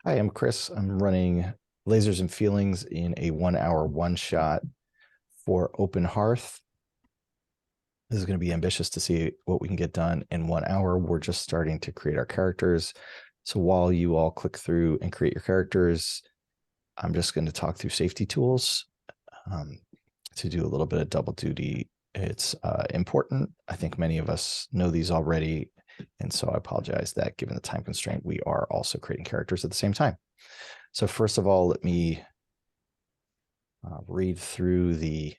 Hi, I'm Chris. I'm running Lasers and Feelings in a 1 hour one shot for Open Hearth. This is going to be ambitious to see what we can get done in 1 hour. We're just starting to create our characters. So while you all click through and create your characters, I'm just going to talk through safety tools to do a little bit of double duty. It's important. I think many of us know these already. And so I apologize that given the time constraint, we are also creating characters at the same time. So first of all, let me read through the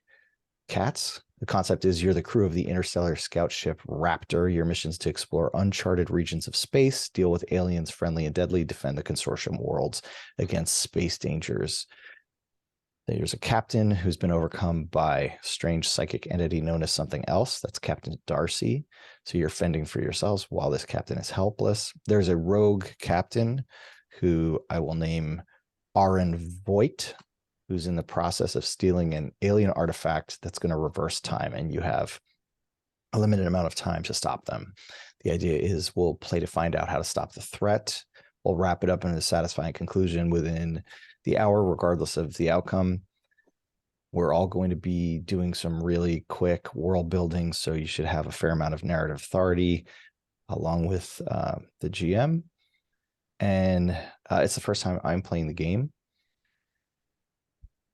cats. The concept is you're the crew of the interstellar scout ship Raptor. Your mission is to explore uncharted regions of space, deal with aliens friendly and deadly, defend the consortium worlds against space dangers. There's a captain who's been overcome by strange psychic entity known as something else. That's Captain Darcy. So you're fending for yourselves while this captain is helpless. There's a rogue captain who I will name Aaron Voigt, who's in the process of stealing an alien artifact that's going to reverse time, and you have a limited amount of time to stop them. The idea is we'll play to find out how to stop the threat. We'll wrap it up in a satisfying conclusion within the hour, regardless of the outcome. We're all going to be doing some really quick world building, so you should have a fair amount of narrative authority along with the GM. And it's the first time I'm playing the game.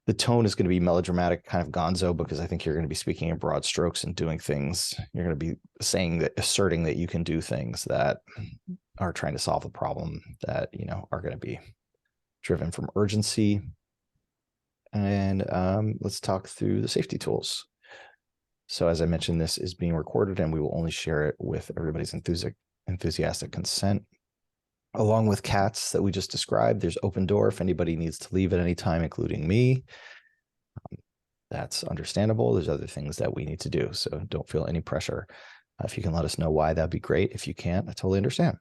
The tone is going to be melodramatic, kind of gonzo, because I think you're going to be speaking in broad strokes and doing things. You're going to be saying that, asserting that you can do things that are trying to solve the problem that, are going to be driven from urgency. And let's talk through the safety tools. So as I mentioned, this is being recorded and we will only share it with everybody's enthusiastic consent. Along with cats that we just described, there's open door if anybody needs to leave at any time, including me. That's understandable. There's other things that we need to do, so don't feel any pressure. If you can let us know why, that'd be great. If you can't, I totally understand.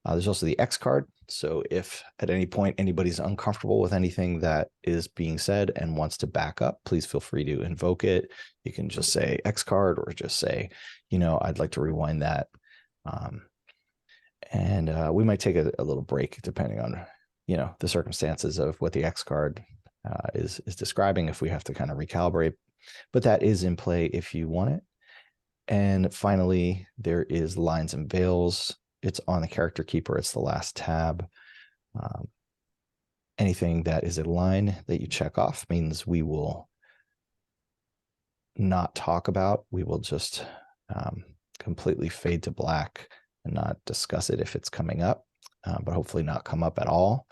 There's also the X card. So if at any point anybody's uncomfortable with anything that is being said and wants to back up, please feel free to invoke it. You can just say X card or just say, I'd like to rewind that. And we might take a little break depending on, the circumstances of what the X card is describing, if we have to kind of recalibrate. But that is in play if you want it. And finally, there is lines and veils. It's on the character keeper. It's the last tab. Anything that is a line that you check off means we will not talk about. We will just completely fade to black and not discuss it if it's coming up, but hopefully not come up at all.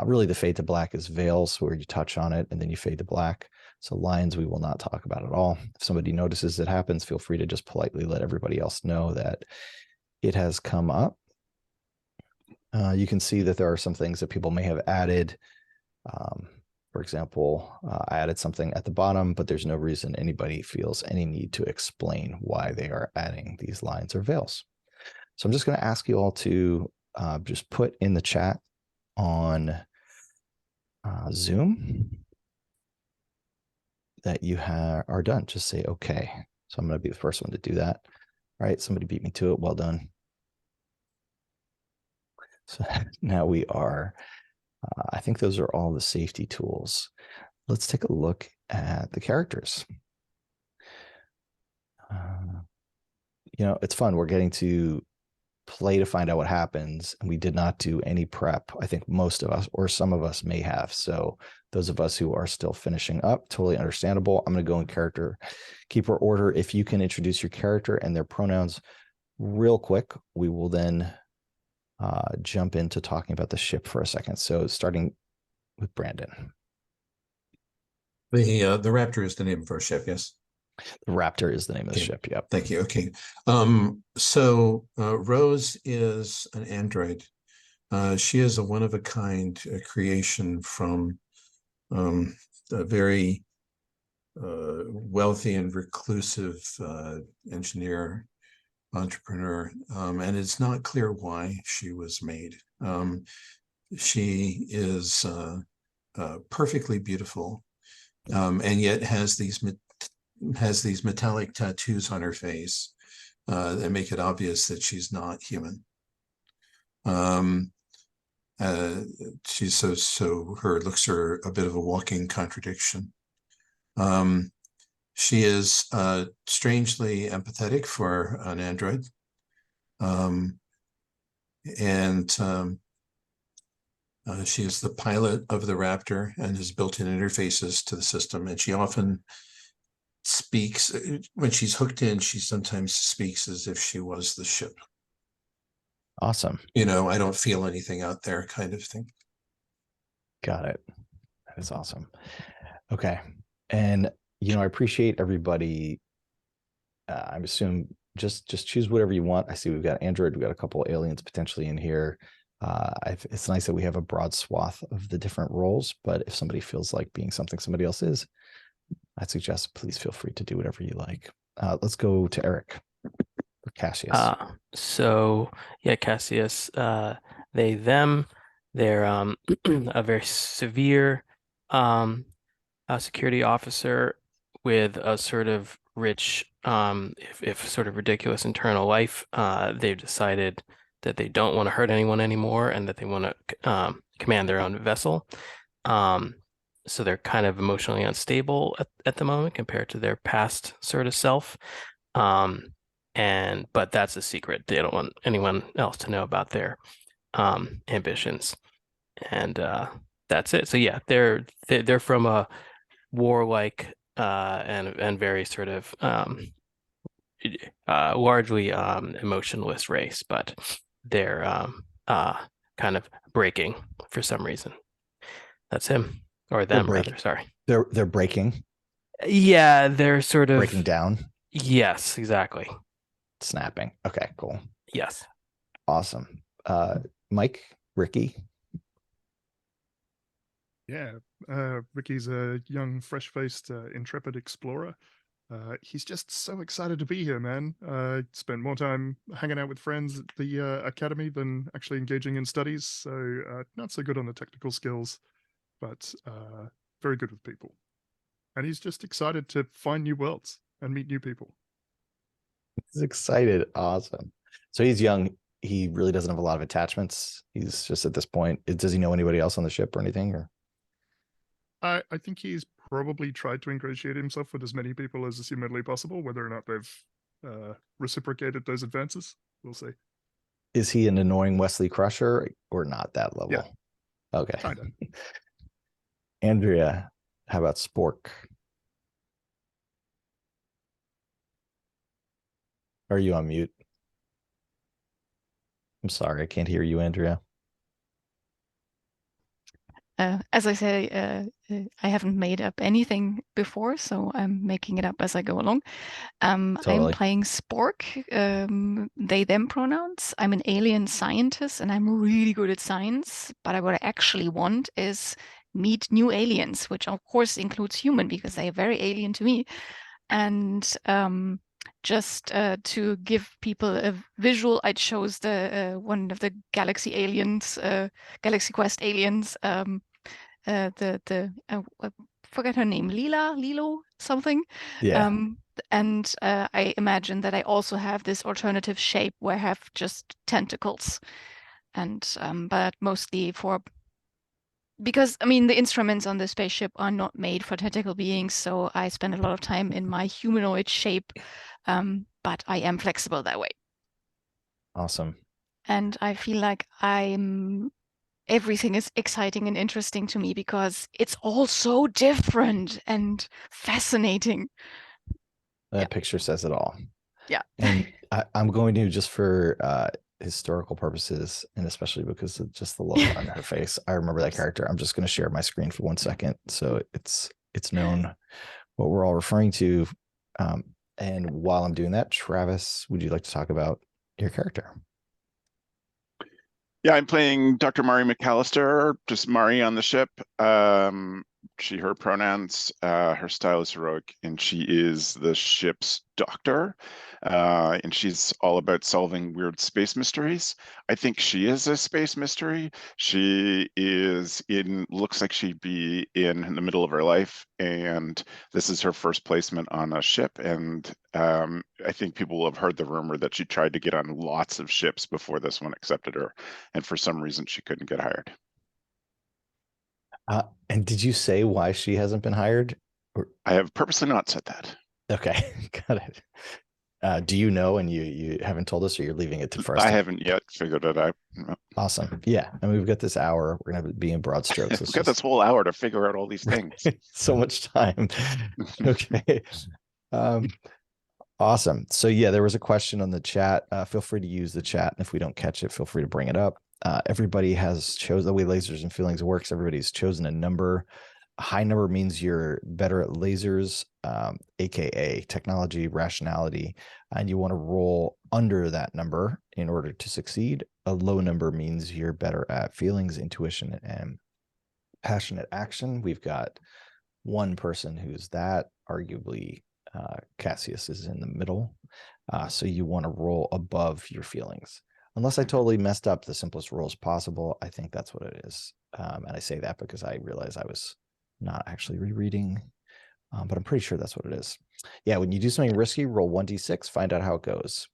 Really, the fade to black is veils, where you touch on it and then you fade to black. So lines we will not talk about at all. If somebody notices it happens, feel free to just politely let everybody else know that it has come up. You can see that there are some things that people may have added. For example, I added something at the bottom, but there's no reason anybody feels any need to explain why they are adding these lines or veils. So I'm just going to ask you all to just put in the chat on Zoom that you are done. Just say, okay. So I'm going to be the first one to do that. All right, somebody beat me to it. Well done. So now we are, I think those are all the safety tools. Let's take a look at the characters. It's fun. We're getting to play to find out what happens. And we did not do any prep. I think most of us, or some of us may have. So those of us who are still finishing up, totally understandable. I'm going to go in character keeper order. If you can introduce your character and their pronouns real quick, we will then jump into talking about the ship for a second. So starting with Brandon. The Raptor is the name of our ship, yes? The Raptor is the name of the ship, yep. Thank you. Okay. So Rose is an android. She is a one-of-a-kind creation from a very wealthy and reclusive engineer, entrepreneur, and it's not clear why she was made. She is perfectly beautiful, and yet has these metallic tattoos on her face that make it obvious that she's not human. Uh, she's so her looks are a bit of a walking contradiction. Um, she is strangely empathetic for an android. Um, and she is the pilot of the Raptor and has built-in interfaces to the system. And she often speaks, when she's hooked in, she sometimes speaks as if she was the ship. Awesome. I don't feel anything out there kind of thing. Got it. That is awesome. Okay. And, I appreciate everybody. I'm assuming just choose whatever you want. I see we've got Android, we've got a couple aliens potentially in here. It's nice that we have a broad swath of the different roles, but if somebody feels like being something somebody else is, I'd suggest please feel free to do whatever you like. Let's go to Eric or Cassius. So yeah, Cassius, they, them, they're a very severe security officer with a sort of rich, if sort of ridiculous internal life. They've decided that they don't want to hurt anyone anymore and that they want to command their own vessel. So they're kind of emotionally unstable at the moment compared to their past sort of self. But that's a secret. They don't want anyone else to know about their ambitions. And that's it. So yeah, they're from a warlike and very sort of largely emotionless race, but they're kind of breaking for some reason. That's him or them rather. Sorry. They're breaking. Yeah, they're sort of breaking down. Yes, exactly. Snapping. Okay, cool. Yes. Awesome. Mike, Ricky. Yeah, Ricky's a young, fresh-faced, intrepid explorer. He's just so excited to be here, man. Spent more time hanging out with friends at the academy than actually engaging in studies, so not so good on the technical skills, but very good with people. And he's just excited to find new worlds and meet new people. He's excited. Awesome. So he's young. He really doesn't have a lot of attachments. He's just at this point. Does he know anybody else on the ship or anything? Or I think he's probably tried to ingratiate himself with as many people as is humanly possible. Whether or not they've reciprocated those advances, we'll see. Is he an annoying Wesley Crusher or not that level? Yeah, okay. Kind of. Andrea, how about Spork? Are you on mute? I'm sorry, I can't hear you, Andrea. As I say, I haven't made up anything before, so I'm making it up as I go along. Totally. I'm playing Spork, they, them pronouns. I'm an alien scientist and I'm really good at science, but what I actually want is meet new aliens, which of course includes human because they are very alien to me. And just to give people a visual, I chose the one of the Galaxy aliens, Galaxy Quest aliens, I forget her name, Lilo, something. Yeah. And I imagine that I also have this alternative shape where I have just tentacles, and but mostly because I mean the instruments on the spaceship are not made for tentacle beings, so I spend a lot of time in my humanoid shape, but I am flexible that way. Awesome. And I feel like everything is exciting and interesting to me because it's all so different and fascinating. That picture says it all. Yeah. And I'm going to, just for historical purposes, and especially because of just the look on her face, I remember that character. I'm just going to share my screen for 1 second so it's known what we're all referring to. And while I'm doing that, Travis, would you like to talk about your character? Yeah, I'm playing Dr. Mari McAllister, just Mari on the ship. her pronouns. Her style is heroic, and she is the ship's doctor. And she's all about solving weird space mysteries. I think she is a space mystery. She looks like she'd be in the middle of her life, and this is her first placement on a ship. And I think people will have heard the rumor that she tried to get on lots of ships before this one accepted her, and for some reason she couldn't get hired. And did you say why she hasn't been hired? I have purposely not said that. Okay, got it. Do you know, and you haven't told us, or you're leaving it for us? I haven't yet figured it out. No. Awesome. Yeah, and we've got this hour. We're gonna be in broad strokes. We've got this whole hour to figure out all these things. So much time. Okay. Awesome. So yeah, there was a question on the chat. Feel free to use the chat, and if we don't catch it, feel free to bring it up. Everybody has chosen the way Lasers and Feelings works. Everybody's chosen a number. A high number means you're better at lasers, aka technology, rationality, and you want to roll under that number in order to succeed. A low number means you're better at feelings, intuition, and passionate action. We've got one person who's that. Arguably, Cassius is in the middle. So you want to roll above your feelings. Unless I totally messed up the simplest rolls possible, I think that's what it is. And I say that because I realized I was not actually rereading, but I'm pretty sure that's what it is. Yeah, when you do something risky, roll 1d6, find out how it goes.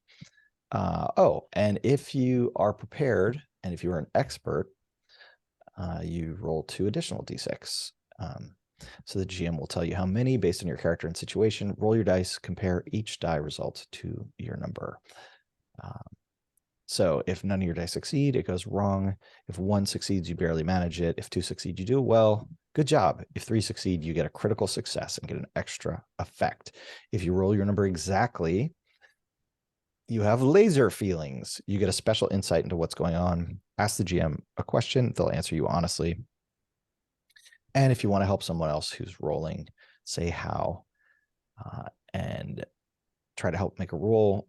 And if you are prepared, and if you are an expert, you roll 2 additional d6. So the GM will tell you how many based on your character and situation. Roll your dice, compare each die result to your number. So if none of your dice succeed, it goes wrong. If 1 succeeds, you barely manage it. If 2 succeed, you do well. Good job. If 3 succeed, you get a critical success and get an extra effect. If you roll your number exactly, you have laser feelings. You get a special insight into what's going on. Ask the GM a question. They'll answer you honestly. And if you want to help someone else who's rolling, say how, and try to help make a roll.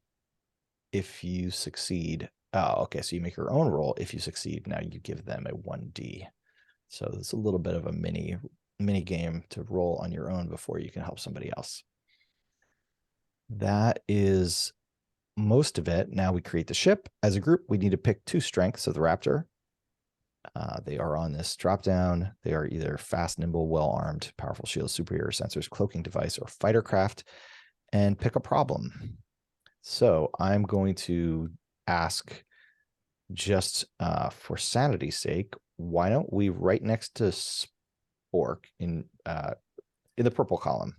If you succeed, okay, so you make your own roll. If you succeed, now you give them a 1d. So it's a little bit of a mini game to roll on your own before you can help somebody else. That is most of it. Now we create the ship. As a group, we need to pick 2 strengths of the Raptor. They are on this drop down. They are either fast, nimble, well-armed, powerful shields, superior sensors, cloaking device, or fighter craft, and pick a problem. So I'm going to ask, just for sanity's sake, why don't we right next to Spork in the purple column?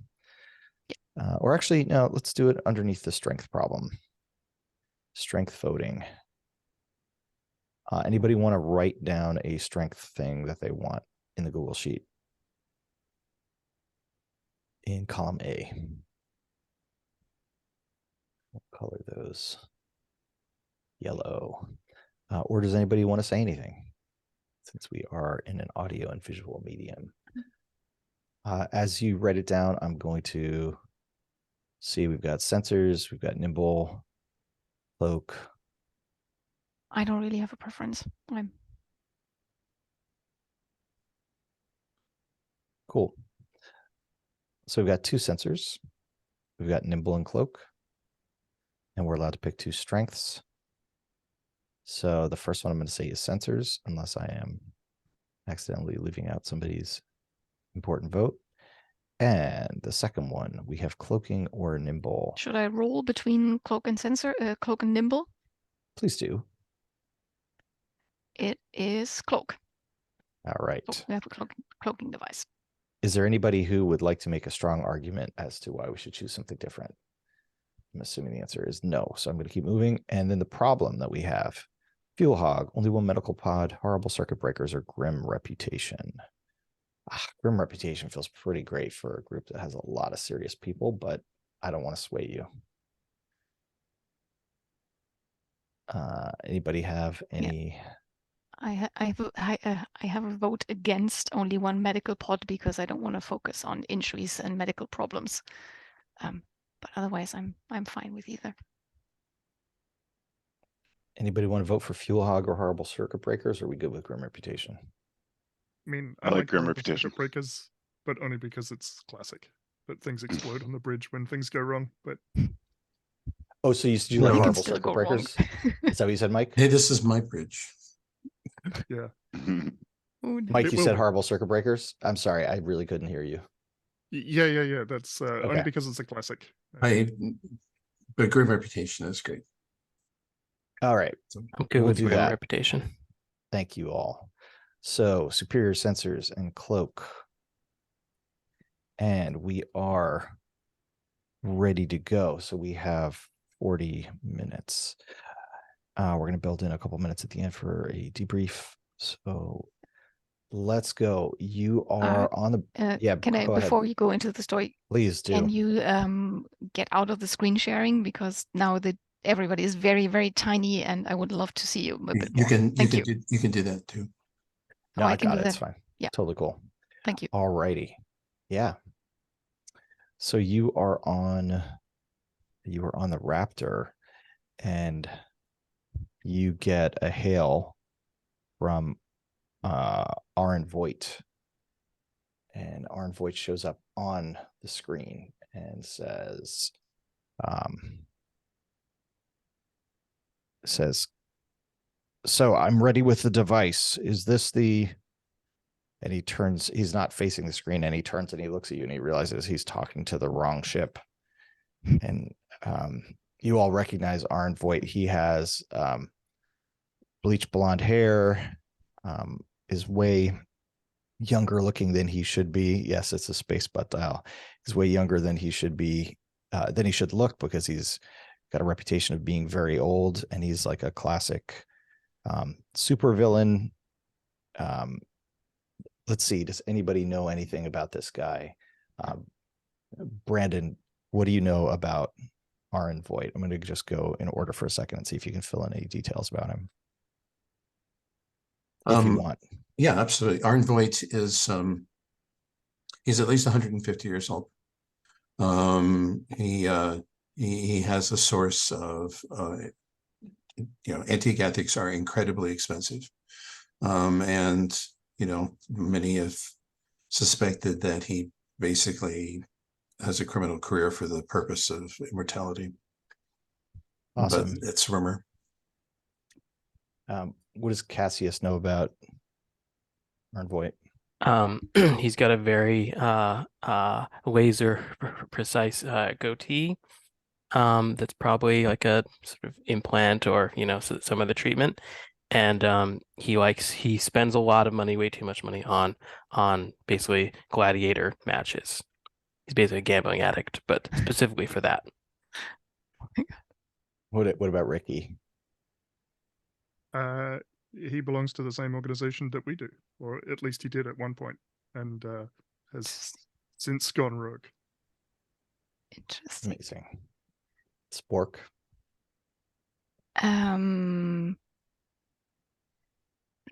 Or actually, no, let's do it underneath the strength problem. Strength voting. Anybody want to write down a strength thing that they want in the Google Sheet? In column A. We'll color those yellow. Or does anybody want to say anything? Since we are in an audio and visual medium. As you write it down, I'm going to see we've got sensors, we've got nimble, cloak. I don't really have a preference. Cool. So we've got 2 sensors. We've got nimble and cloak. And we're allowed to pick 2 strengths. So the first one I'm going to say is sensors, unless I am accidentally leaving out somebody's important vote. And the second one, we have cloaking or nimble. Should I roll between cloak and cloak and nimble? Please do. It is cloak. All right. So we have a cloaking device. Is there anybody who would like to make a strong argument as to why we should choose something different? I'm assuming the answer is no. So I'm going to keep moving. And then the problem that we have, Fuel Hog, only 1 medical pod, horrible circuit breakers, or grim reputation. Grim reputation feels pretty great for a group that has a lot of serious people, but I don't want to sway you. Anybody have any? Yeah. I have a vote against only 1 medical pod because I don't want to focus on injuries and medical problems. But otherwise, I'm fine with either. Anybody want to vote for Fuel Hog or horrible circuit breakers? Or are we good with grim reputation? I mean, I like grim horrible reputation. circuit breakers. but only because it's classic. That things explode on the bridge when things go wrong. But Oh, so you No. like You can horrible still circuit go wrong. breakers? Is that what you said, Mike? Hey, this is my bridge. yeah, Oh, Mike, It you will said be. horrible circuit breakers? I'm sorry, I really couldn't hear you. yeah. That's only Okay. because it's a classic. But great reputation is great. All right, I'm good We'll with do random that. reputation. thank you all. So superior sensors and cloak. And we are ready to go. So we have 40 minutes. We're going to build in a couple minutes at the end for a debrief. So let's go. You are on the yeah. Can I, Go ahead, before you go into the story, please do. can you get out of the screen sharing, because now that everybody is very, very tiny, and I would love to see you a bit You more. can Thank you. do that too. No, Oh, I can got do it. It's that. fine. Yeah. Totally cool. Thank you. All righty. Yeah. So you are on the Raptor, and you get a hail from Arn Voigt. And Arn Voigt shows up on the screen and says, so I'm ready with the device. Is this the, and he turns, he's not facing the screen, and he turns and he looks at you and he realizes he's talking to the wrong ship. And you all recognize Arn Voigt. He has bleached blonde hair, is way younger looking than he should be. Yes, it's a space butt dial. He's way younger than he should be, than he should look, because he's got a reputation of being very old, and he's like a classic super villain. Let's see, does anybody know anything about this guy? Brandon, what do you know about Arn Voigt? I'm going to just go in order for a second and see if you can fill in any details about him, if you want. Yeah, absolutely. Arn Voigt is he's at least 150 years old. He has a source of antique ethics are incredibly expensive, and many have suspected that he basically has a criminal career for the purpose of immortality. Awesome. But it's rumor. What does Cassius know about Arn Voigt? He's got a very laser precise goatee. That's probably like a sort of implant, or some other treatment. And he spends a lot of money, way too much money, on basically gladiator matches. He's basically a gambling addict, but specifically for that. What about Ricky? He belongs to the same organization that we do, or at least he did at one point, and has since gone rogue. Interesting. Amazing. Spork.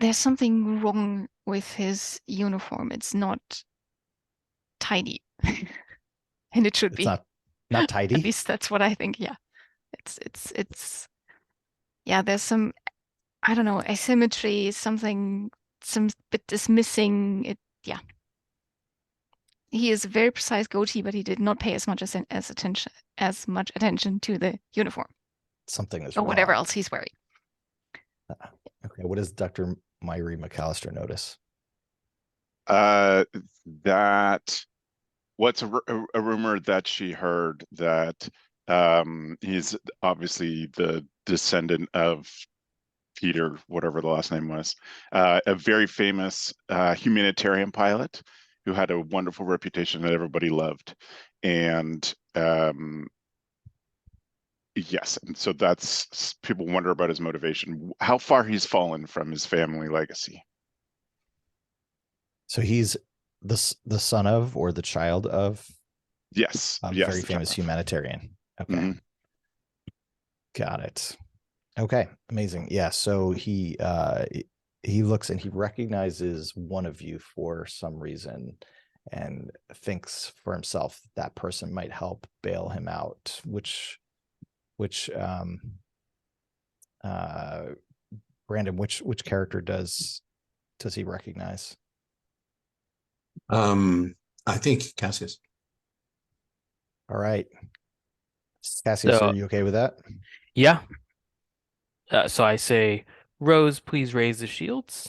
There's something wrong with his uniform. It's not tidy, and it should It's be. not tidy. At least that's what I think. Yeah, it's. Yeah, there's some, I don't know, asymmetry. Some bit is missing. Yeah. He is a very precise goatee, but he did not pay as much attention to the uniform Something is or wrong. whatever else he's wearing. Okay, what does Dr. Myrie McAllister notice? That what's a rumor that she heard that he's obviously the descendant of Peter, whatever the last name was, a very famous humanitarian pilot who had a wonderful reputation that everybody loved. And yes, and so that's, people wonder about his motivation, how far he's fallen from his family legacy. So he's the son of, or the child of, Yes, a yes, very famous humanitarian. Okay. Mm-hmm. Got it. Okay, amazing. Yeah, so he looks and he recognizes one of you for some reason, and thinks for himself that person might help bail him out. Which Brandon, which character does he recognize? I think Cassius. All right. Cassius, So are you okay with that? yeah. So I say, Rose, please raise the shields.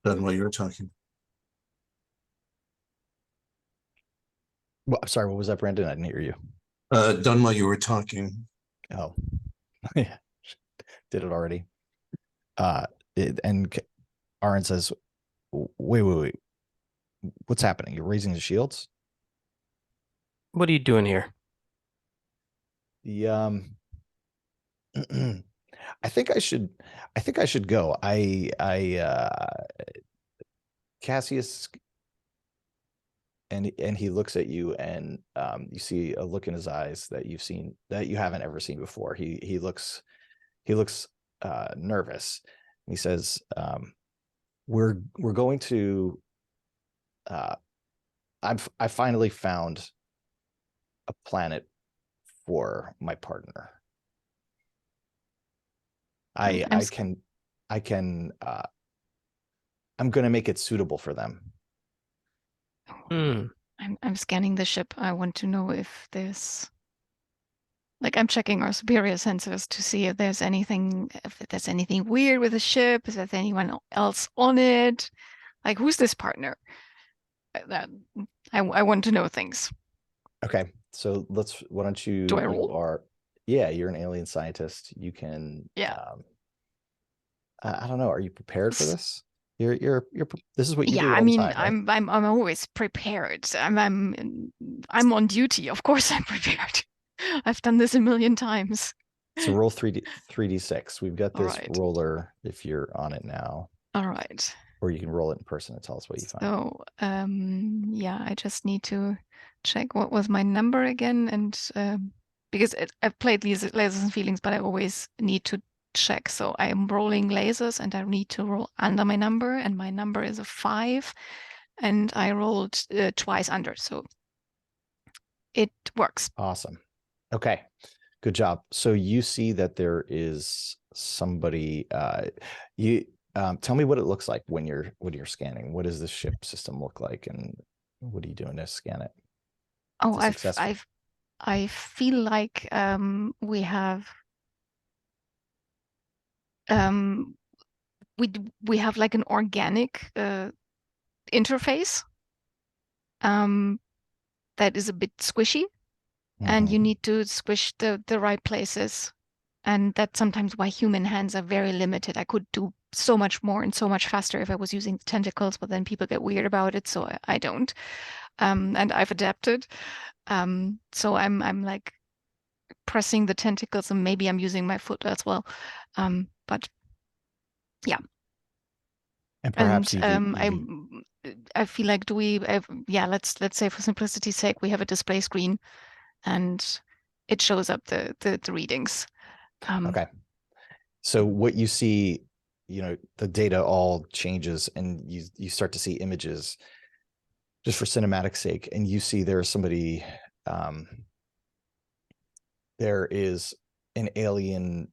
Done while you were talking. Well, sorry, what was that, Brandon? I didn't hear you. Done while you were talking. Oh, yeah, did it already. And Aaron says, wait. What's happening? You're raising the shields? What are you doing here? The I think I should go. Cassius, and he looks at you, and you see a look in his eyes that you haven't ever seen before. He looks nervous. He says, we're going to I finally found a planet for my partner. I'm going to make it suitable for them. Hmm. I'm scanning the ship. I want to know if there's, like, I'm checking our superior sensors to see if there's anything weird with the ship. Is there anyone else on it? Like, who's this partner? That I want to know things. Okay, so why don't you? Do I roll? You're an alien scientist. You can. Yeah. I don't know. Are you prepared for this? This is what you Yeah, do I all the mean, time, right? I'm always prepared. I'm on duty. Of course, I'm prepared. I've done this a million times. So roll 3d6. We've got All this right. roller if you're on it now, All right. or you can roll it in person and tell us what you find. So, yeah, I just need to check what was my number again, and because I've played these lasers and feelings, but I always need to check. So I am rolling lasers, and I need to roll under my number, and my number is a 5, and I rolled twice under, so it works. Awesome. Okay. Good job. So you see that there is somebody. You tell me what it looks like when you're scanning. What does the ship system look like, and what are you doing to scan it? Oh, Successful. I feel like we have we have like an organic interface that is a bit squishy, and you Mhm. need to squish the right places, and that's sometimes why human hands are very limited. I could do so much more and so much faster if I was using tentacles, but then people get weird about it, so I don't. And I've adapted. So I'm like pressing the tentacles, and maybe I'm using my foot as well. But yeah. And And perhaps I feel like let's say for simplicity's sake, we have a display screen, and it shows up the readings. okay. So what you see, the data all changes, and you start to see images just for cinematic sake, and you see there's somebody. There is an alien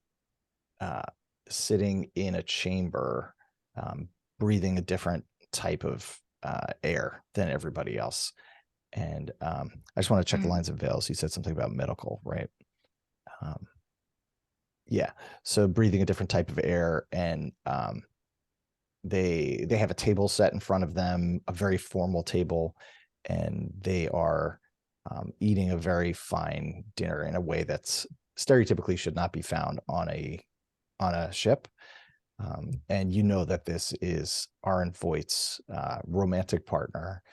sitting in a chamber, breathing a different type of air than everybody else. And I just want to check the lines of veils. You said something about medical, right? Yeah. So breathing a different type of air, and they have a table set in front of them, a very formal table, and they are eating a very fine dinner in a way that's stereotypically should not be found on a ship. And you know that this is Aaron Voight's romantic partner,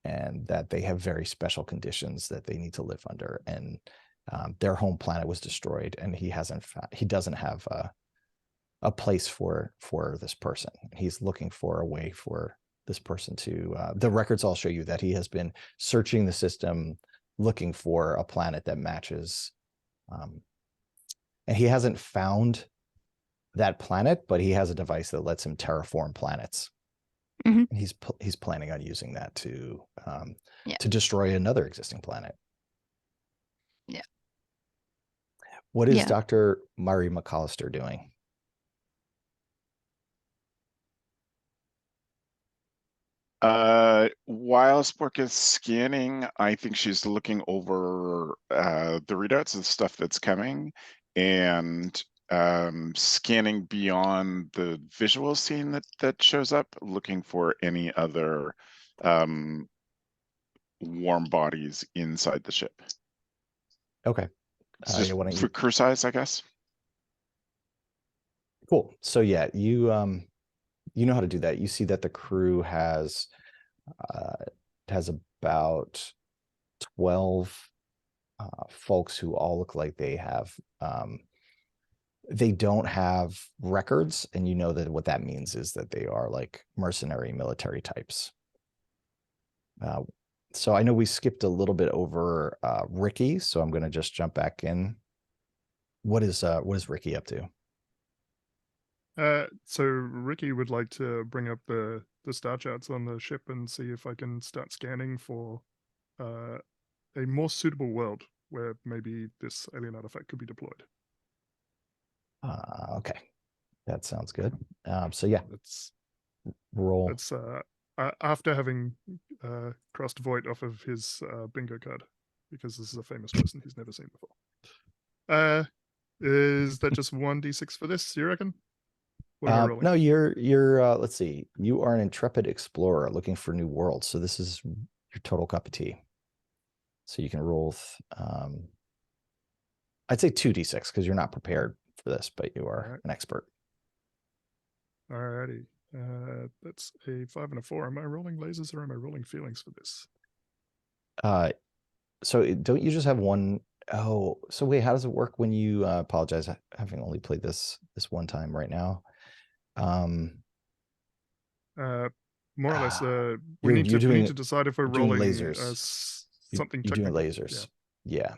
and that they have very special conditions that they need to live under. And their home planet was destroyed, and he doesn't have a place for this person. He's looking for a way for this person to. The records all show you that he has been searching the system, looking for a planet that matches, and he hasn't found that planet, but he has a device that lets him terraform planets. Mhm. He's planning on using that to Yeah. destroy another existing planet. Yeah. What is Yeah. Dr. Murray McAllister doing? While Spork is scanning, I think she's looking over the readouts of stuff that's coming and scanning beyond the visual scene that shows up, looking for any other warm bodies inside the ship. Okay. It's Yeah, just why don't for you? crew size, I guess. Cool. So yeah, you know how to do that. You see that the crew has about 12 folks who all look like they don't have records, and you know that what that means is that they are like mercenary military types. So I know we skipped a little bit over Ricky, so I'm going to just jump back in. What is Ricky up to? So Ricky would like to bring up the star charts on the ship and see if I can start scanning for a more suitable world where maybe this alien artifact could be deployed. Okay, that sounds good. So yeah, That's roll. after having crossed Voight off of his bingo card, because this is a famous person he's never seen before. Is that just 1d6 for this, you reckon? What am I rolling? No, you're let's see. You are an intrepid explorer looking for new worlds. So this is your total cup of tea. So you can roll I'd say 2d6 because you're not prepared for this, but you are an expert. Alrighty. That's a 5 and a 4. Am I rolling lasers or am I rolling feelings for this? So don't you just have one? Oh, so wait, how does it work when you apologize, having only played this one time right now? More or less, we need to decide if we're rolling lasers. Something you're doing technical. lasers. Yeah.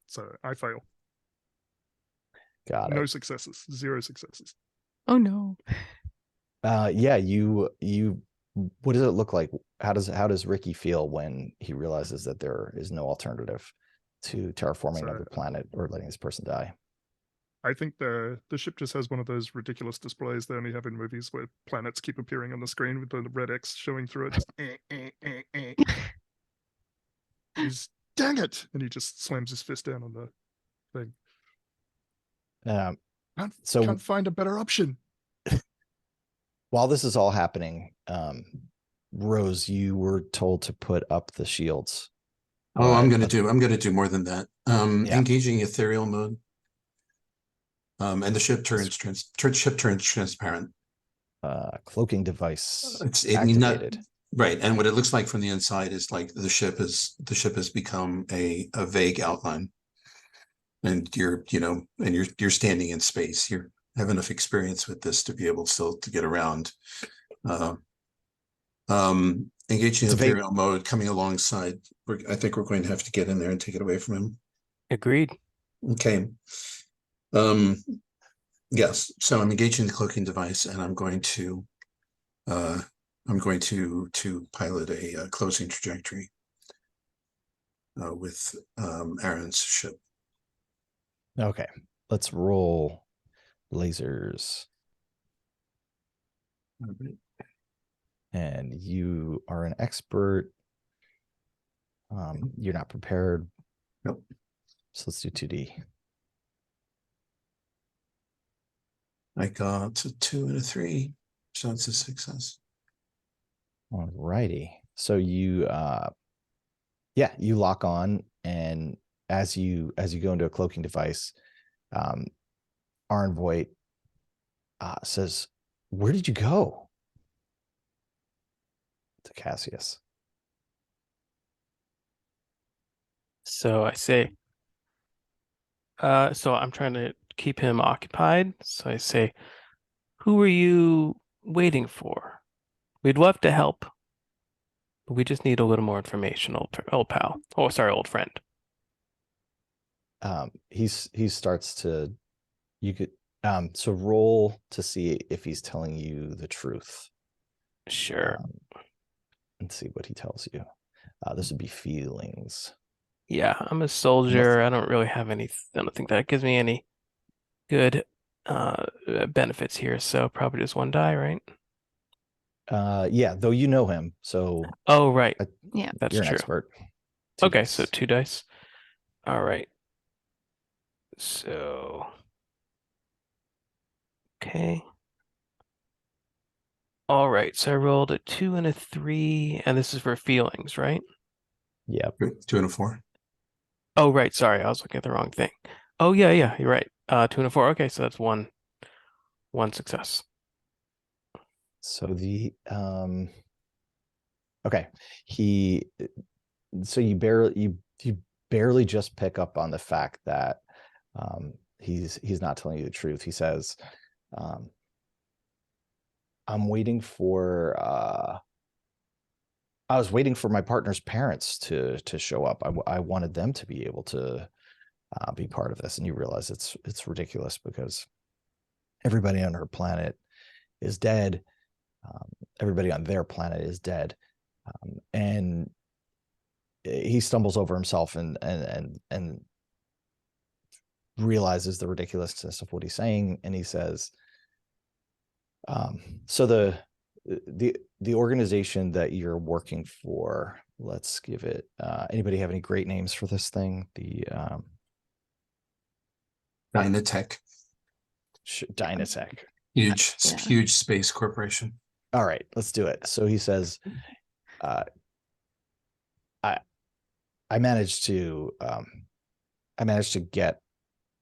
So I fail. Got it. No successes. 0 successes. Oh no. Yeah, you what does it look like? How does Ricky feel when he realizes that there is no alternative to terraforming another planet or letting this person die? I think the ship just has one of those ridiculous displays they only have in movies where planets keep appearing on the screen with the red X showing through it. Just, He's, dang it! And he just slams his fist down on the thing. Can't find a better option. While this is all happening, Rose, you were told to put up the shields. Oh, I'm gonna do more than that. Engaging ethereal mode. And the ship turns transparent. Cloaking device It's activated. Right, and what it looks like from the inside is like the ship has become a vague outline, and you're standing in space. You have enough experience with this to be able still to get around. Engaging ethereal mode coming alongside. I think we're going to have to get in there and take it away from him. Agreed. Okay. Yes. So I'm engaging the cloaking device, and I'm going to pilot a closing trajectory with Aaron's ship. Okay, let's roll lasers. Okay. And you are an expert. You're not prepared. Nope. So let's do 2D. I got a 2 and a 3, so it's a success. All righty. So you you lock on, and as you go into a cloaking device, Arn Voight says, "Where did you go?" To Cassius. So I say, so I'm trying to keep him occupied. So I say, who are you waiting for? We'd love to help, but we just need a little more information, old pal. Oh, sorry, old friend. He starts to, you could, so roll to see if he's telling you the truth. Sure. And see what he tells you. This would be feelings. Yeah, I'm a soldier. I don't really have any, I don't think that gives me any good benefits here. So probably just 1 die, right? Yeah, though you know him, so Oh, right. Yeah. That's you're an true. expert. 2 Okay, dice. so 2 dice. All right. So, okay. All right, so I rolled a 2 and a 3, and this is for feelings, right? Yep. 2 and a 4. Oh, right. Sorry, I was looking at the wrong thing. Oh, yeah, you're right. 2 and a 4. Okay, so that's one success. So the okay, so you barely just pick up on the fact that he's not telling you the truth. He says, I'm waiting for I was waiting for my partner's parents to show up. I wanted them to be able to be part of this. And you realize it's ridiculous because everybody on her planet is dead. Everybody on their planet is dead. And he stumbles over himself and realizes the ridiculousness of what he's saying. And he says, so the organization that you're working for, let's give it, anybody have any great names for this thing? The Dynatech, Dynatech. huge space corporation. All right, let's do it. So he says, I managed to get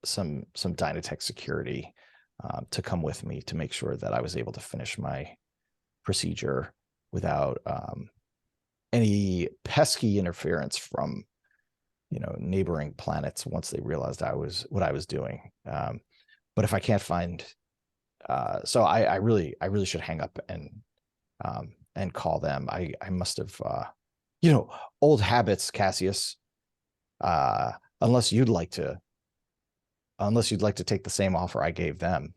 some Dynatech security to come with me to make sure that I was able to finish my procedure without any pesky interference from neighboring planets once they realized what I was doing. But if I can't find, so I really should hang up and call them. I must have old habits, Cassius. Unless you'd like to take the same offer I gave them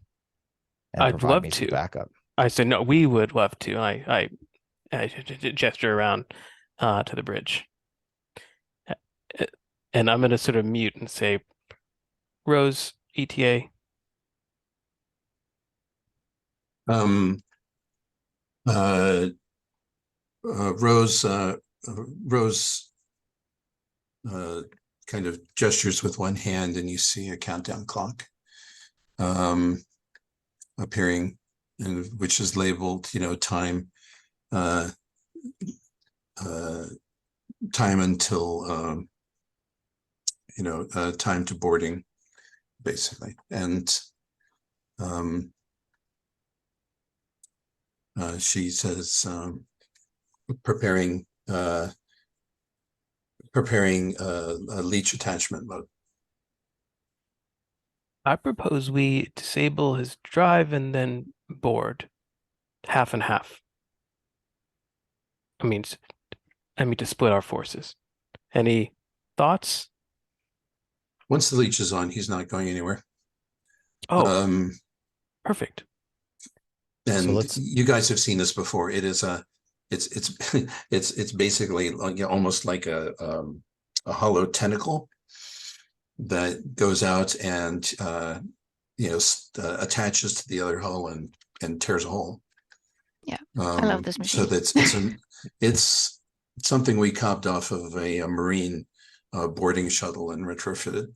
and I'd provide love me some to. backup. I said, no, we would love to. I gesture around to the bridge. And I'm going to sort of mute and say, Rose, ETA. Rose kind of gestures with one hand, and you see a countdown clock appearing, and which is labeled, time time until time to boarding, basically. And she says, preparing a leech attachment mode. I propose we disable his drive and then board half and half. I mean to split our forces. Any thoughts? Once the leech is on, he's not going anywhere. Oh, perfect. And so you guys have seen this before. It is it's basically like, almost like a hollow tentacle that goes out and attaches to the other hull and tears a hole. Yeah, I love this machine. So that's it's something we copped off of a Marine boarding shuttle and retrofitted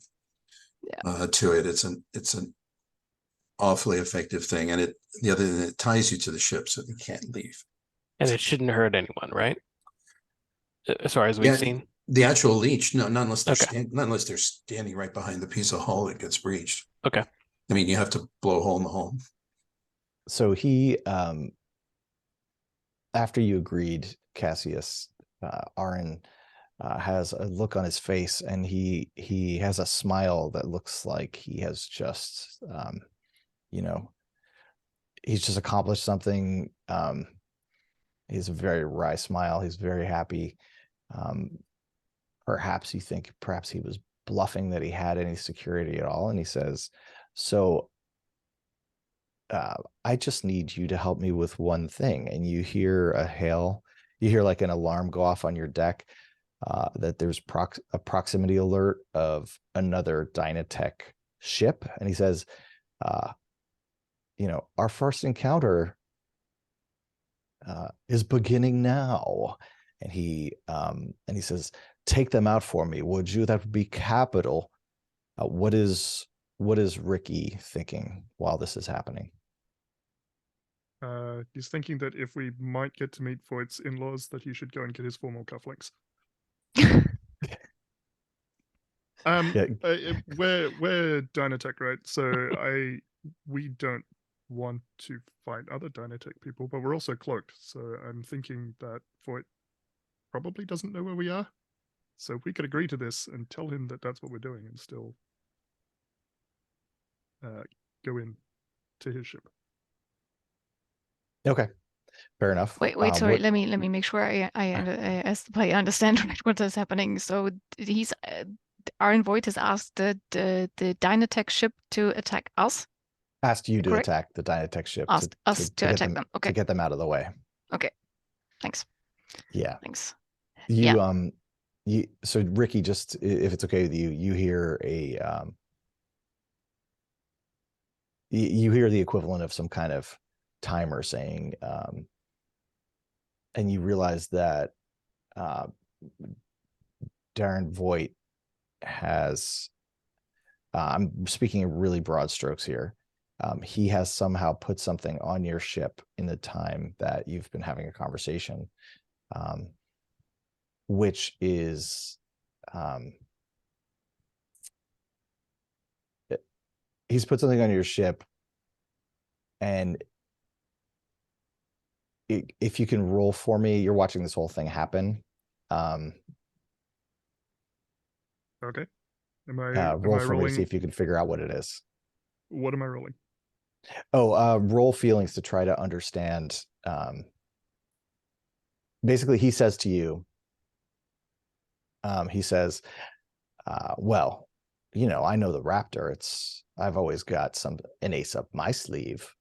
to it. It's an awfully effective thing, and the other thing, it ties you to the ship so you can't leave. And it shouldn't hurt anyone, right? As far as we've seen. The actual leech, no, not unless they're standing right behind the piece of hull that gets breached. Okay. I mean, you have to blow a hole in the hull. So he, after you agreed, Cassius, Aaron has a look on his face, and he has a smile that looks like he has just, he's just accomplished something. He's a very wry smile. He's very happy. Perhaps you think he was bluffing that he had any security at all. And he says, so I just need you to help me with one thing. And you hear you hear like an alarm go off on your deck that there's a proximity alert of another Dynatech ship. And he says, our first encounter is beginning now. And he says, take them out for me, would you? That would be capital. What is Ricky thinking while this is happening? He's thinking that if we might get to meet Voight's in-laws, that he should go and get his formal cufflinks. Yeah. We're Dynatech, right? So we don't want to fight other Dynatech people, but we're also cloaked. So I'm thinking that Voight probably doesn't know where we are. So if we could agree to this and tell him that that's what we're doing, and still go in to his ship. Okay, fair enough. Wait, sorry. Let me make sure I understand what is happening. So he's Aaron Voight has asked the Dynatech ship to attack us. Asked you to Correct? attack the Dynatech ship Asked us to attack them. Okay. to get them out of the way. Okay. Thanks. Yeah. Thanks. So Ricky, just if it's okay with you, you hear you hear the equivalent of some kind of timer saying, and you realize that Darren Voight has, I'm speaking in really broad strokes here. He has somehow put something on your ship in the time that you've been having a conversation, which is, he's put something on your ship, and if you can roll for me, you're watching this whole thing happen. Okay. Am roll I for me to see rolling? if you can figure out what it is. What am I rolling? Oh, roll feelings to try to understand. Basically, he says to you, he says, well, you know, I know the Raptor. I've always got an ace up my sleeve.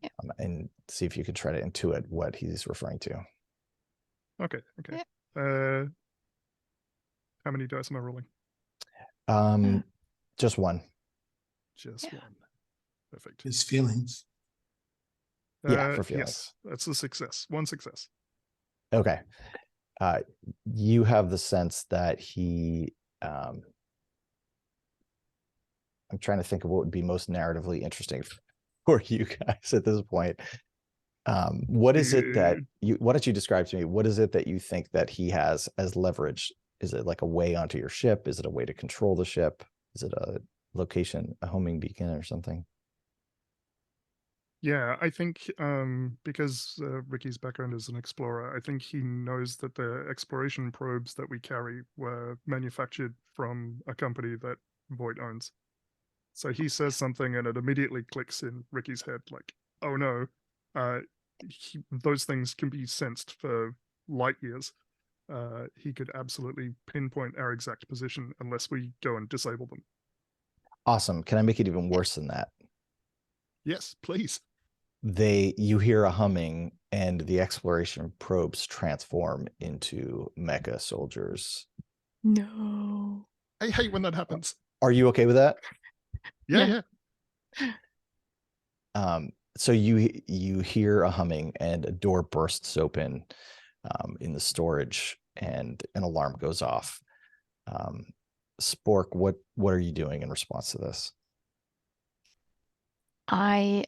Yeah. And see if you could try to intuit what he's referring to. Okay. Yeah. How many dice am I rolling? Just one. Just one. Perfect. His feelings. Yeah, for feelings. Yes, that's a success. One success. Okay. You have the sense that he, I'm trying to think of what would be most narratively interesting for you guys at this point. What is it that why don't you describe to me, what is it that you think that he has as leverage? Is it like a way onto your ship? Is it a way to control the ship? Is it a location, a homing beacon or something? Yeah, I think because Ricky's background is an explorer, I think he knows that the exploration probes that we carry were manufactured from a company that Voight owns. So he says something and it immediately clicks in Ricky's head like, oh no, those things can be sensed for light years. He could absolutely pinpoint our exact position unless we go and disable them. Awesome. Can I make it even worse than that? Yes, please. You hear a humming and the exploration probes transform into mecha soldiers. No. I hate when that happens. Are you okay with that? Yeah. So you hear a humming and a door bursts open in the storage and an alarm goes off. Spork, what are you doing in response to this? I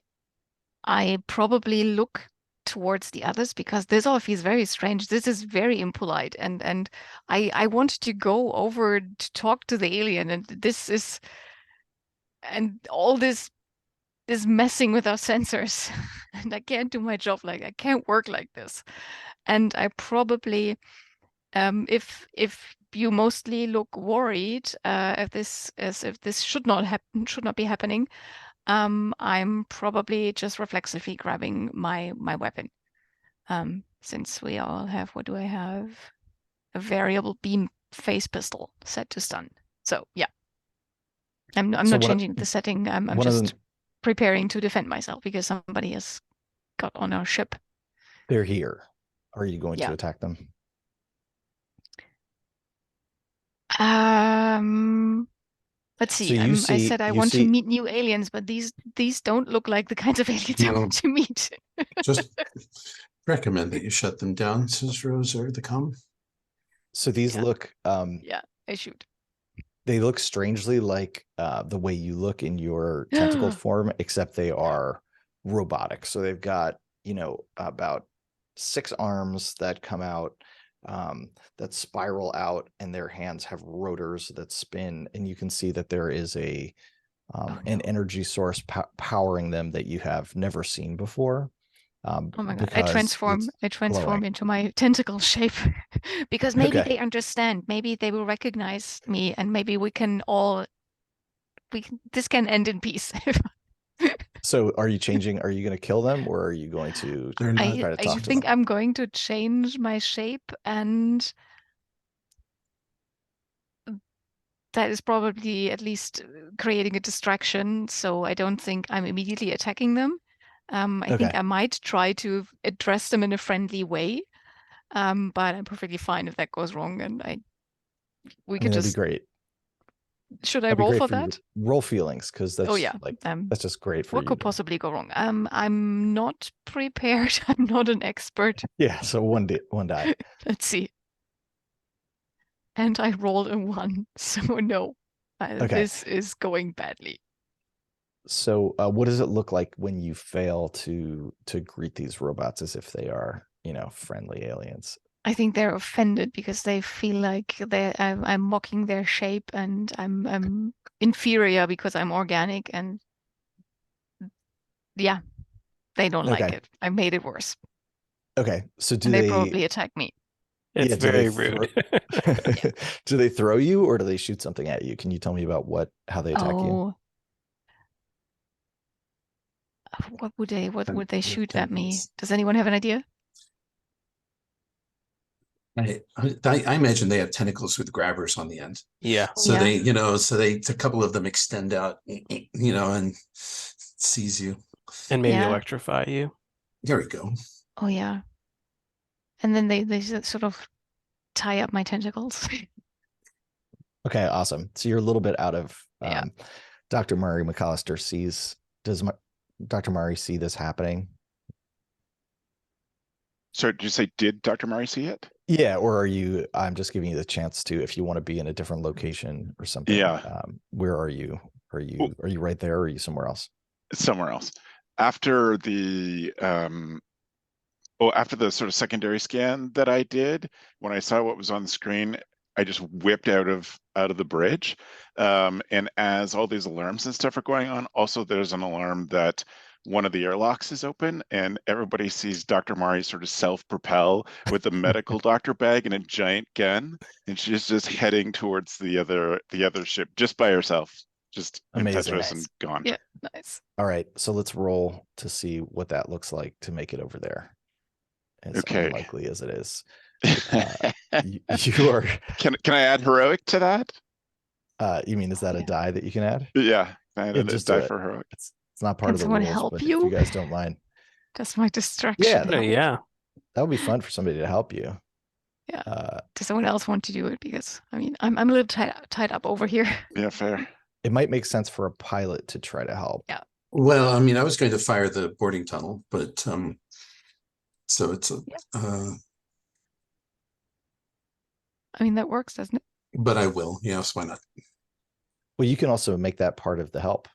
probably look towards the others because this all feels very strange. This is very impolite, and I wanted to go over to talk to the alien, and all this is messing with our sensors, and I can't do my job. Like I can't work like this, and I probably, if you mostly look worried, if this should not be happening. I'm probably just reflexively grabbing my weapon. Since we all have, what do I have? A variable beam phase pistol set to stun. So yeah, I'm not changing the setting. I'm just preparing to defend myself because somebody has got on our ship. They're here. Are you going to attack them? Let's see. I said I want to meet new aliens, but these don't look like the kinds of aliens I want to meet. recommend that you shut them down, says Rose or the com. So these Yeah. look Yeah, I shoot. they look strangely like the way you look in your tentacle form, except they are robotic. So they've got, about 6 arms that come out, that spiral out, and their hands have rotors that spin. And you can see that there is an energy source powering them that you have never seen before. Oh my god! Because I transform glowing. into my tentacle shape because maybe Okay. they understand. Maybe they will recognize me, and maybe we can all this can end in peace. So are you changing? Are you going to kill them, or are you going to They're not. try to I talk to think them? I'm going to change my shape, and that is probably at least creating a distraction. So I don't think I'm immediately attacking them. I think Okay. I might try to address them in a friendly way, but I'm perfectly fine if that goes wrong. And we I could mean, that'd be just. great. Should I That'd be roll great for for you. that? Roll feelings, because Oh that's yeah. that's just great for What you. could possibly go wrong? I'm not prepared. I'm not an expert. Yeah. So one die. Let's see. And I rolled a 1, so no. Okay. This is going badly. So what does it look like when you fail to greet these robots as if they are, friendly aliens? I think they're offended because they feel like I'm mocking their shape, and I'm inferior because I'm organic, and yeah, they don't like Okay. it. I made it worse, Okay. So do and they they? probably attack me. It's Yeah. Do they very rude. do they throw you, or do they shoot something at you? Can you tell me about how they attack you? Oh, what would they shoot at me? Does anyone have an idea? I imagine they have tentacles with grabbers on the end. Yeah. So Yeah. a couple of them extend out, and seize you. And maybe Yeah. electrify you. There we go. Oh yeah. And then they sort of tie up my tentacles. Okay, awesome. So you're a little bit out of Yeah. Dr. Murray McAllister does Dr. Murray see this happening? So did you say, did Dr. Murray see it? Yeah, or I'm just giving you the chance to, if you want to be in a different location or something. Yeah. Where are you? Are you right there, or are you somewhere else? Somewhere else. After the sort of secondary scan that I did, when I saw what was on the screen, I just whipped out of the bridge. And as all these alarms and stuff are going on, also there's an alarm that one of the airlocks is open, and everybody sees Dr. Mari sort of self-propel with a medical doctor bag and a giant gun, and she's just heading towards the other ship just by herself, just Amazing. impetuous and gone. Yeah, nice. All right, so let's roll to see what that looks like to make it over there. As Okay. unlikely as it is. You are. Can I add heroic to that? You mean, is that a die that you can add? Yeah, I Yeah, add a just die do it. for heroic. It's not part Can of the someone rules, help but you? if you guys don't mind. That's my distraction. Yeah, No, yeah. That would be fun for somebody to help you. Yeah. Does someone else want to do it? Because I mean, I'm a little tied up over here. Yeah, fair. It might make sense for a pilot to try to help. Yeah. Well, I mean, I was going to fire the boarding tunnel, but so it's I mean, that works, doesn't it? but I will. Yes, why not? Well, you can also make that part of the help.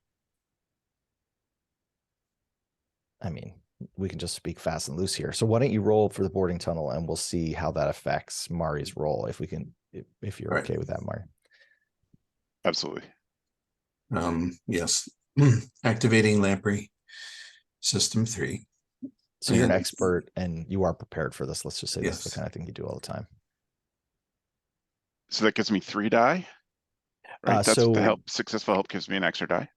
I mean, we can just speak fast and loose here. So why don't you roll for the boarding tunnel, and we'll see how that affects Mari's roll, if you're Right. okay with that, Mari. Absolutely. Yes. Activating lamprey system 3. So you're an And- expert and you are prepared for this. Let's just say this is the Yes. kind of thing you do all the time. So that gives me 3 die. Right. That's so the help. Successful help gives me an extra die.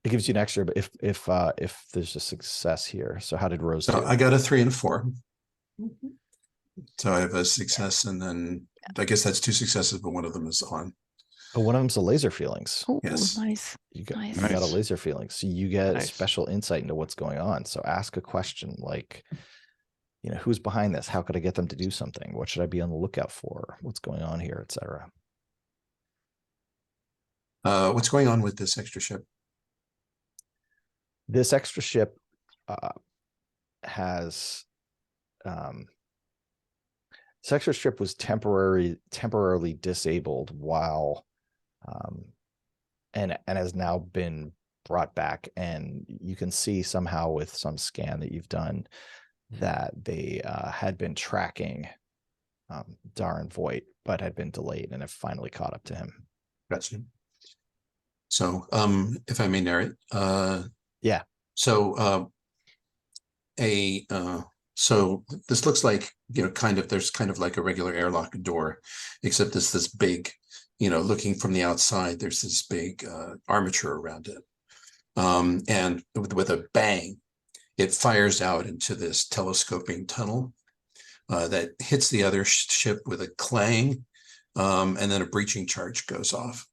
it gives you an extra, but if there's a success here. So how did Rose So do? I got a 3 and a 4. So I have a success, and then I guess that's 2 successes, but one of them is on. Oh, one of them's a laser feelings. Oh, Yes. nice. You got Nice. you got a Nice. laser feeling. So you get Nice. special insight into what's going on. So ask a question like, who's behind this? How could I get them to do something? What should I be on the lookout for? What's going on here, etc. What's going on with this extra ship? This extra ship has Sector strip was temporarily disabled while and has now been brought back, and you can see somehow with some scan that you've done that they had been tracking Darren Voight, but had been delayed and have finally caught up to him. Gotcha. So if I may narrate, yeah. So so this looks like, there's kind of like a regular airlock door, except it's this big, looking from the outside, there's this big armature around it. And with a bang, it fires out into this telescoping tunnel that hits the other ship with a clang, and then a breaching charge goes off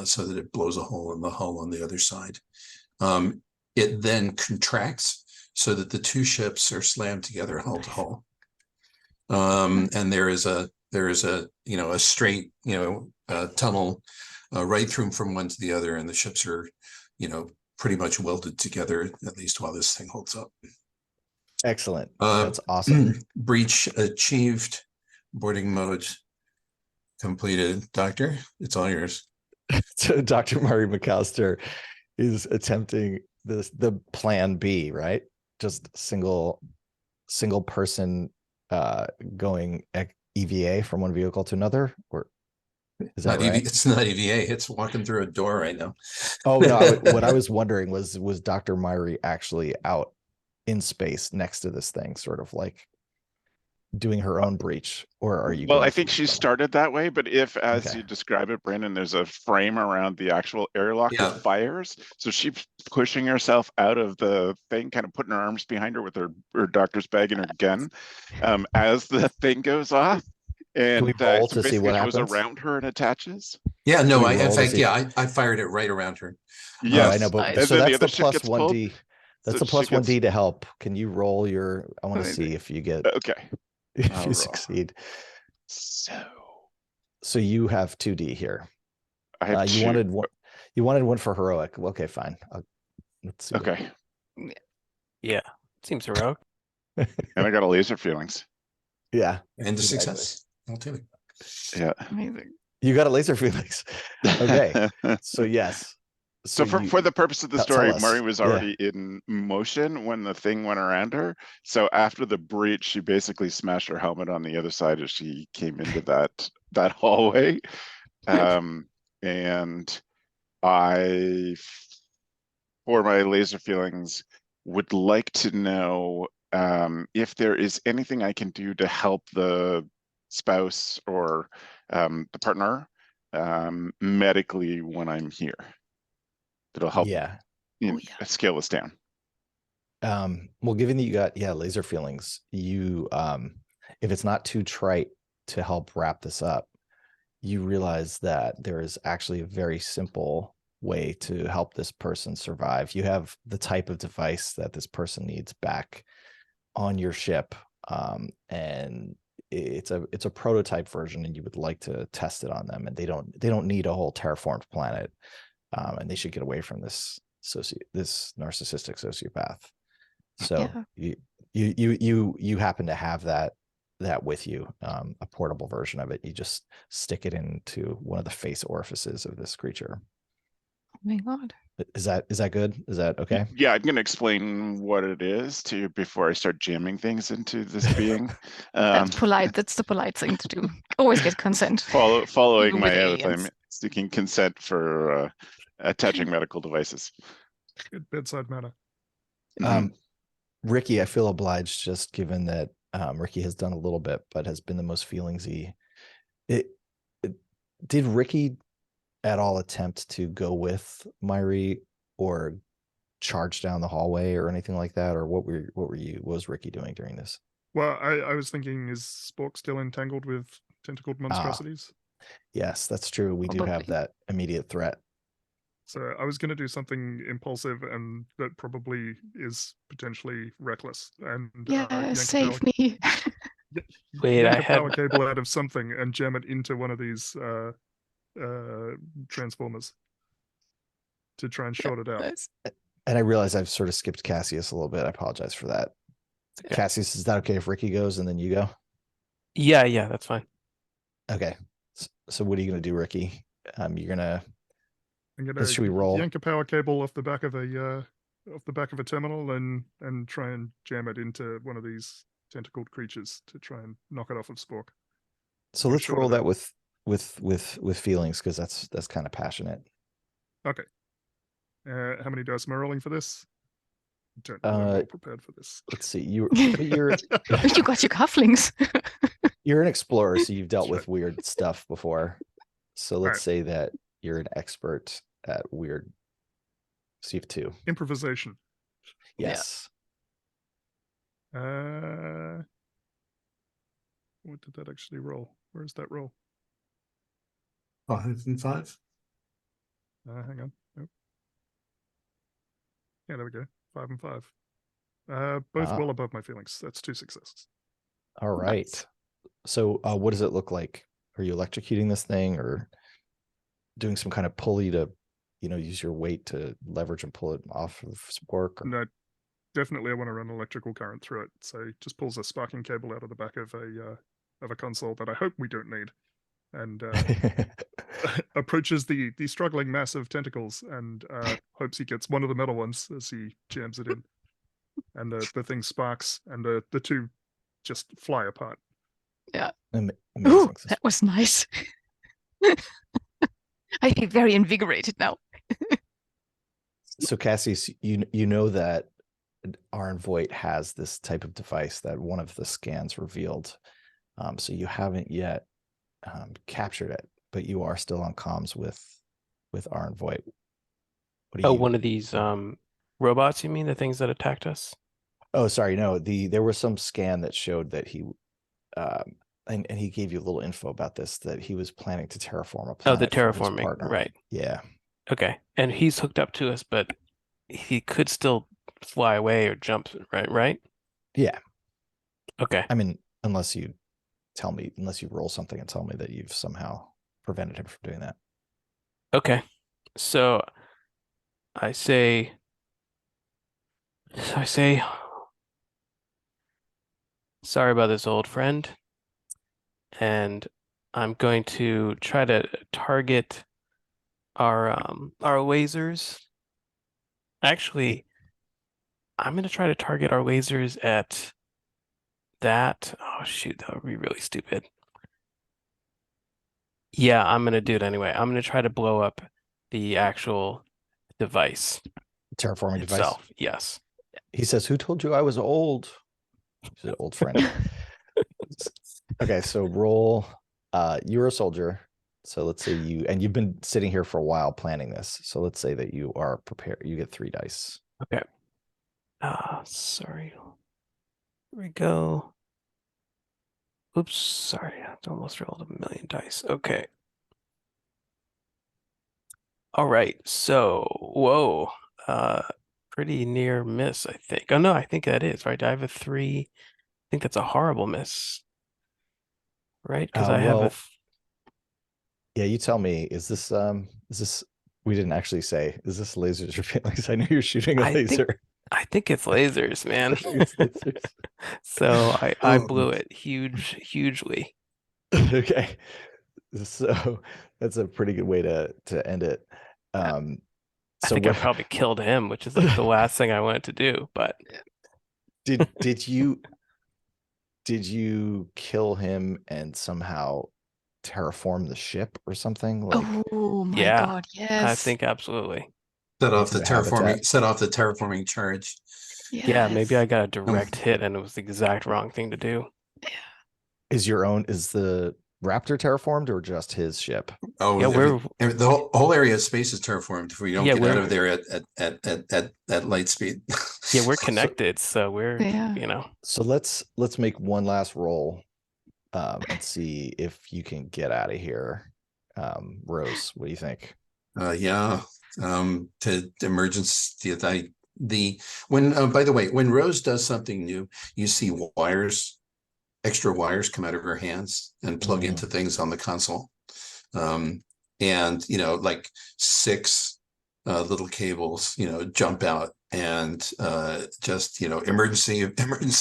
so that it blows a hole in the hull on the other side. It then contracts so that the two ships are slammed together hull to hull. And there is a straight tunnel right through from one to the other, and the ships are pretty much welded together, at least while this thing holds up. Excellent. That's awesome. Breach achieved. Boarding mode completed. Doctor, it's all yours. So Dr. Murray McAllister is attempting the plan B, right? Just single person going EVA from one vehicle to another, or is that right? It's not EVA. It's walking through a door right now. Oh no! What I was wondering was Dr. Myrie actually out in space next to this thing, sort of like doing her own breach, or are you? Well, I think she started that way, but if, as you describe it, Brandon, there's a frame around the actual airlock that fires, so she's pushing herself out of the thing, kind of putting her arms behind her with her doctor's bag and her gun, as the thing goes off. And can we roll so to see what goes happens around her and attaches. Yeah, no, in fact, I fired it right around her. Yes, I know, but and so then that's the plus 1D. That's so the plus 1D to help. Can you roll your? I want to see if you get. Okay. If you succeed. So you have 2D here. I have you wanted one. You wanted one for heroic. Okay, fine. Let's see. Okay. Yeah, seems heroic. And I got a laser feelings. Yeah, and a success. I'll take it. Yeah, amazing. You got a laser feelings. Okay, so yes. So for the purpose of the story, Murray was already in motion when the thing went around her. So after the breach, she basically smashed her helmet on the other side as she came into that hallway. And I, for my laser feelings, would like to know if there is anything I can do to help the spouse or the partner medically when I'm here. That'll help scale this down. Well, given that you got laser feelings, you if it's not too trite to help wrap this up, you realize that there is actually a very simple way to help this person survive. You have the type of device that this person needs back on your ship, and it's a prototype version, and you would like to test it on them, and they don't need a whole terraformed planet. And they should get away from this narcissistic sociopath. So you happen to have that with you, a portable version of it. You just stick it into one of the face orifices of this creature. Oh my god! Is that good? Is that okay? Yeah, I'm going to explain what it is to you before I start jamming things into this being. That's polite. That's the polite thing to do. Always get consent. Following my oath, I'm seeking consent for attaching medical devices. Good bedside manner. Ricky, I feel obliged, just given that Ricky has done a little bit, but has been the most feelingsy. Did Ricky at all attempt to go with Myrie or charge down the hallway or anything like that, or what was Ricky doing during this? Well, I was thinking, is Spork still entangled with tentacled monstrosities? Yes, that's true. We do have that immediate threat. So I was going to do something impulsive and that probably is potentially reckless. And save me. Wait, I a had power cable out of something and jam it into one of these transformers to try and short it out. And I realize I've sort of skipped Cassius a little bit. I apologize for that. Okay. Cassius, is that okay if Ricky goes and then you go? Yeah, that's fine. Okay. So what are you gonna do, Ricky? You're gonna I'm gonna should we roll? yank a power cable off the back of a terminal and try and jam it into one of these tentacled creatures to try and knock it off of Spork. So Or let's short of roll that that. with feelings, because that's kind of passionate. Okay. How many dice am I rolling for this? I don't know I'm well prepared for this. Let's see. You're You got your cufflinks. you're an explorer, so you've dealt That's with weird stuff before. So let's Right. say that you're an expert at weird. So you have 2. Improvisation. Yes. What did that actually roll? Where is that roll? 5 and 5. Hang on. Nope. Yeah, there we go. 5 and 5. Both well above my feelings. That's 2 successes. All right. Nice. So what does it look like? Are you electrocuting this thing or doing some kind of pulley to, use your weight to leverage and pull it off of Spork? Or... No, definitely I want to run electrical current through it. So he just pulls a sparking cable out of the back of a console that I hope we don't need, and approaches the struggling mass of tentacles and hopes he gets one of the metal ones as he jams it in, and the thing sparks and the 2 just fly apart. Amazing. Ooh, that was nice. I feel very invigorated now. So Cassius, you know that Arn Voight has this type of device that one of the scans revealed. So you haven't yet captured it, but you are still on comms with Arn Voight. What do you... one of these robots, you mean, the things that attacked us? Oh, sorry, no. There was some scan that showed that he and he gave you a little info about this, that he was planning to terraform a planet. Oh, the for his terraforming, partner. right. Yeah. Okay. And he's hooked up to us, but he could still fly away or jump, right? Yeah. Okay. I mean, unless you roll something and tell me that you've somehow prevented him from doing that. Okay. So I say, sorry about this, old friend. And I'm going to try to target our lasers. Actually, I'm going to try to target our lasers at that. Oh, shoot, that would be really stupid. Yeah, I'm going to do it anyway. I'm going to try to blow up the actual device Terraforming itself. device. Yes. He says, "Who told you I was old?" He's an old friend. Okay, so roll. You're a soldier. So let's say you've been sitting here for a while planning this. So let's say that you are prepared. You get 3 dice. Okay. Sorry. Here we go. Oops, sorry. I almost rolled a million dice. Okay. All right. So, whoa. Pretty near miss, I think. Oh no, I think that is, right? I have a 3. I think that's a horrible miss. Right? Because I have a yeah, you tell me, is this we didn't actually say, is this lasers or feelings? I know you're shooting a laser. I think it's lasers, man. It's lasers. So I blew it hugely. Okay. So that's a pretty good way to end it. I think I probably killed him, which is like the last thing I wanted to do, but did you kill him and somehow terraform the ship or something? Like, oh my yeah, God, yes. I think absolutely. Set off the terraforming charge. Yeah, maybe I Yes. got a direct hit and it was the exact wrong thing to do. is the Raptor terraformed or just his ship? Oh, yeah, the whole area of space is terraformed. If we don't get out of there at light speed. Yeah, we're connected, so we're So let's make one last roll, and see if you can get out of here. Rose, what do you think? Yeah. To emergency, by the way, when Rose does something new, you see extra wires come out of her hands and plug into things on the console. And like 6 little cables, jump out and just, emergency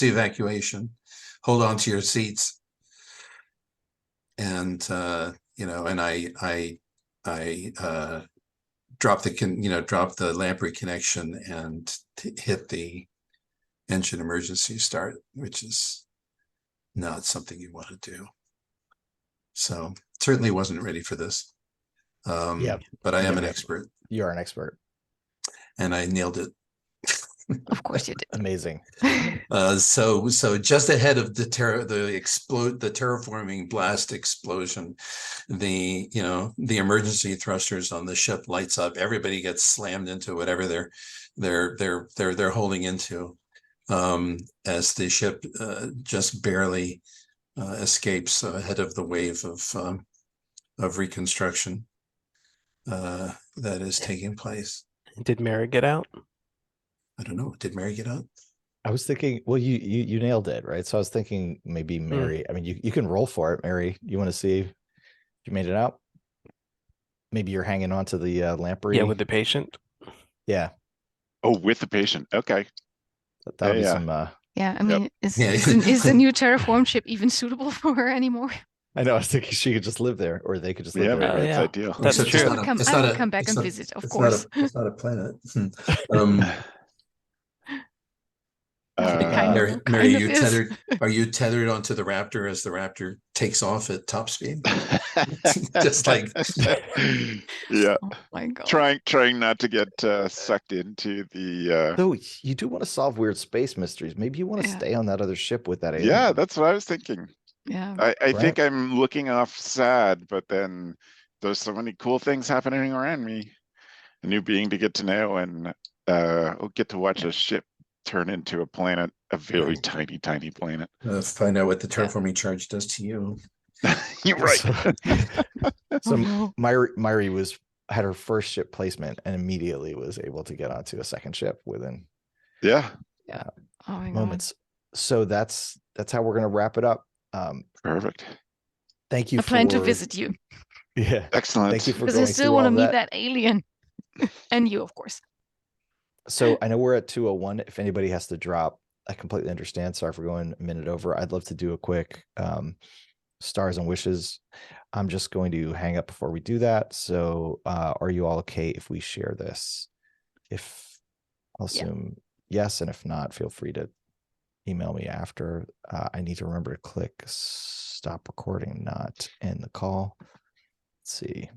evacuation. Hold on to your seats. And and I drop the lamprey connection and hit the engine emergency start, which is not something you want to do. So certainly wasn't ready for this. But I am an expert. You are an expert. And I nailed it. Of course you did. Amazing. So just ahead of the terraforming blast explosion, the emergency thrusters on the ship lights up. Everybody gets slammed into whatever they're holding into, as the ship just barely escapes ahead of the wave of reconstruction that is taking place. Did Mary get out? I don't know. Did Mary get out? I was thinking, well, you nailed it, right? So I was thinking maybe Mary. I mean, you can roll for it, Mary. You want to see if you made it out? Maybe you're hanging on to the lamprey. Yeah, with the patient. Yeah. Oh, with the patient. Okay. That would be Yeah. some. Yeah, I mean, is Yeah. the new terraform ship even suitable for her anymore? I know. I was thinking she could just live there, or they could just live Yeah, there. maybe Oh, it's yeah. ideal. That's Except true. it's I not would a- it's come, not I would a- come back it's and not- visit, of it's course. It's not a planet. Kind Mary, of Mary, is. are you tethered onto the Raptor as the Raptor takes off at top speed? Just like Yeah, Oh my God. trying not to get sucked into the So you do want to solve weird space mysteries. Maybe you want to Yeah. stay on that other ship with that alien. yeah, that's what I was thinking. Yeah. I think Right. I'm looking off sad, but then there's so many cool things happening around me. A new being to get to know, and I'll get to watch a ship turn into a planet, a very tiny planet. find out what the terraforming charge does to you. You're right. So Oh, no. Myri had her first ship placement and immediately was able to get onto a second ship within Yeah, Oh my God. moments. So that's how we're going to wrap it up. perfect. Thank you I plan to for- visit you Yeah. Excellent. Thank you for because I going still through want to all meet that. that alien. And you, of course. So I know we're at 2:01. If anybody has to drop, I completely understand. Sorry for going a minute over. I'd love to do a quick stars and wishes. I'm just going to hang up before we do that. So are you all okay if we share this? If I'll assume yes, and if not, feel free to email me after. I need to remember to click stop recording, not end the call. Let's see.